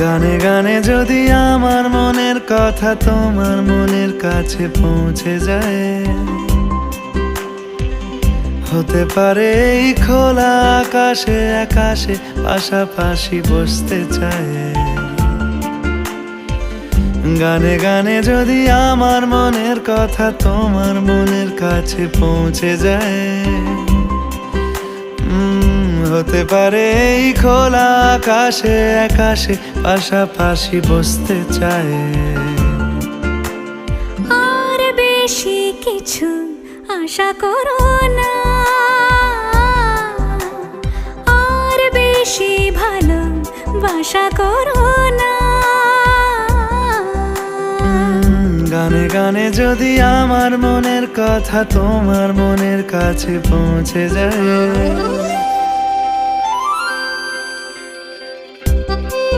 গানে গানে যদি আমার মনের কথা তোমার মনের কাছে পৌঁছে যায়, হতে পারে এই খোলা আকাশে আকাশে পাশাপাশি বসতে চায়। গানে গানে যদি আমার মনের কথা তোমার মনের কাছে পৌঁছে যায়, হতে পারে এই খোলা আকাশে আকাশে পাশাপাশি বসতে চায়। আর বেশি কিছু আশা করো না, আর বেশি ভালোবাসা করো না। গানে গানে যদি আমার মনের কথা তোমার মনের কাছে পৌঁছে যায়,